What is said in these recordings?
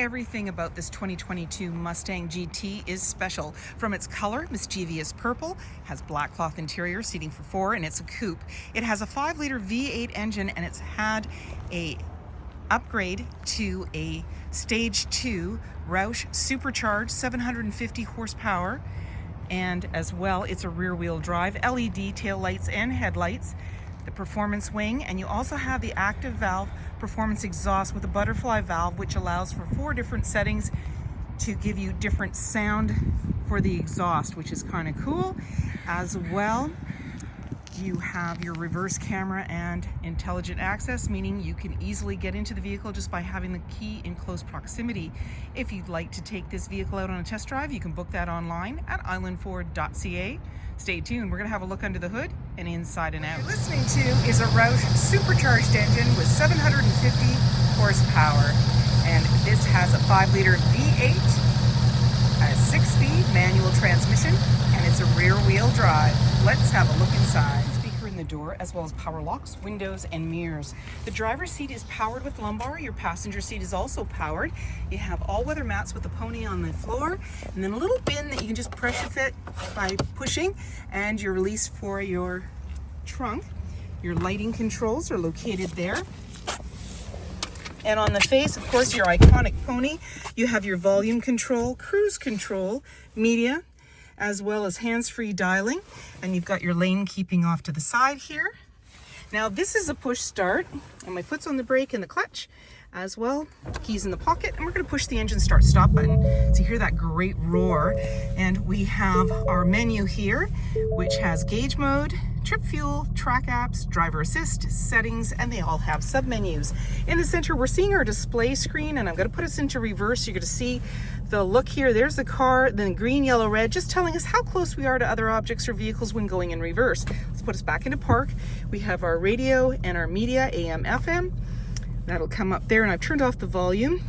Everything about this 2022 Mustang GT is special. From its color, mischievous purple, has black cloth interior, seating for 4, and it's a coupe. It has a 5-liter V8 engine, and it's had a upgrade to a Stage 2 ROUSH Supercharged 750 horsepower, and as well it's a rear-wheel drive, LED tail lights and headlights, the performance wing, and you also have the active valve performance exhaust with a butterfly valve, which allows for 4 different settings to give you different sound for the exhaust, which is kind of cool. As well, you have your reverse camera and intelligent access, meaning you can easily get into the vehicle just by having the key in close proximity. If you'd like to take this vehicle out on a test drive, you can book that online at islandford.ca. Stay tuned, we're going to have a look under the hood and inside and out. What you're listening to is a ROUSH Supercharged engine with 750 horsepower, and this has a 5-liter V8, a 6-speed manual transmission, and it's a rear-wheel drive. Let's have a look inside. Speaker in the door, as well as power locks, windows, and mirrors. The driver's seat is powered with lumbar. Your passenger seat is also powered. You have all-weather mats with a pony on the floor, and then a little bin that you can just pressure fit by pushing, and your release for your trunk. Your lighting controls are located there. And on the face, of course, your iconic pony. You have your volume control, cruise control, media, as well as hands-free dialing, and you've got your lane keeping off to the side here. Now this is a push start, and my foot's on the brake and the clutch as well. Keys in the pocket, and we're going to push the engine start stop button to hear that great roar. And we have our menu here, which has gauge mode, trip fuel, track apps, driver assist, settings, and they all have sub-menus. In the center, we're seeing our display screen, and I'm going to put us into reverse. You're going to see the look here. There's the car, then green, yellow, red, just telling us how close we are to other objects or vehicles when going in reverse. Let's put us back into park. We have our radio and our media, AM, FM. That'll come up there, and I've turned off the volume.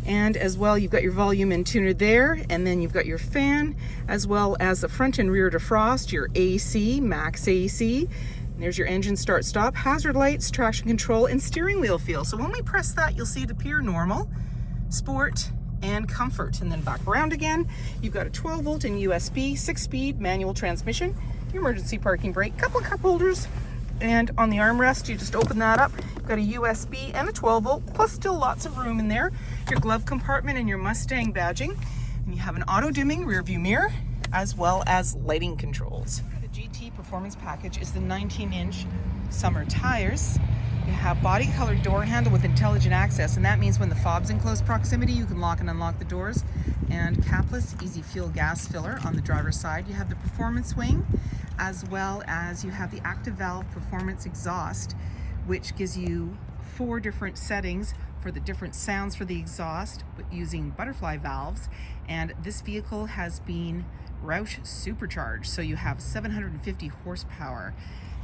And as well, you've got your volume and tuner there, and then you've got your fan, as well as the front and rear defrost, your AC, max AC. And there's your engine start stop, hazard lights, traction control, and steering wheel feel. So when we press that, you'll see it appear normal, sport, and comfort. And then back around again, you've got a 12-volt and USB, 6-speed manual transmission, your emergency parking brake, couple of cup holders, and on the armrest, you just open that up. You've got a USB and a 12-volt, plus still lots of room in there. Your glove compartment and your Mustang badging. And you have an auto-dimming rear view mirror, as well as lighting controls. The GT Performance Package is the 19-inch summer tires. You have body-colored door handle with intelligent access, and that means when the fob's in close proximity, you can lock and unlock the doors. And Capless Easy Fuel gas filler on the driver's side. You have the performance wing, as well as you have the active valve performance exhaust, which gives you 4 different settings for the different sounds for the exhaust using butterfly valves. And this vehicle has been ROUSH Supercharged, so you have 750 horsepower.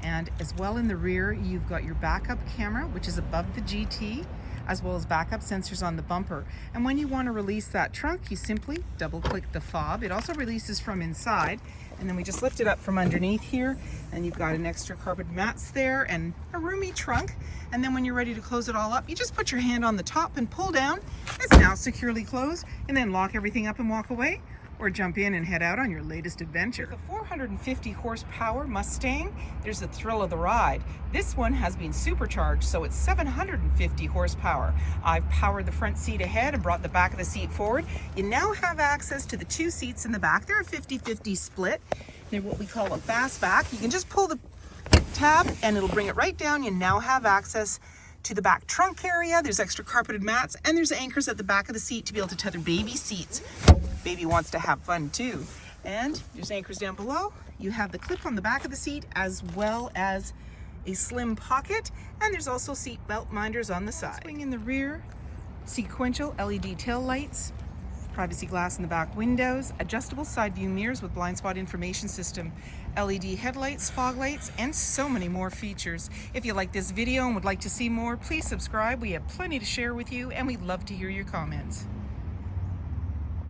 And as well in the rear, you've got your backup camera, which is above the GT, as well as backup sensors on the bumper. And when you want to release that trunk, you simply double click the fob. It also releases from inside, and then we just lift it up from underneath here, and you've got an extra carpet mats there and a roomy trunk. And then when you're ready to close it all up, you just put your hand on the top and pull down. It's now securely closed, and then lock everything up and walk away, or jump in and head out on your latest adventure. With a 450 horsepower Mustang, there's the thrill of the ride. This one has been supercharged, so it's 750 horsepower. I've powered the front seat ahead and brought the back of the seat forward. You now have access to the 2 seats in the back. They're a 50-50 split. They're what we call a fastback. You can just pull the tab and it'll bring it right down. You now have access to the back trunk area. There's extra carpeted mats, and there's anchors at the back of the seat to be able to tether baby seats. Baby wants to have fun too. And there's anchors down below. You have the clip on the back of the seat, as well as a slim pocket, and there's also seat belt minders on the side. Swing in the rear, sequential LED tail lights, privacy glass in the back windows, adjustable side view mirrors with blind spot information system, LED headlights, fog lights, and so many more features. If you like this video and would like to see more, please subscribe. We have plenty to share with you, and we'd love to hear your comments.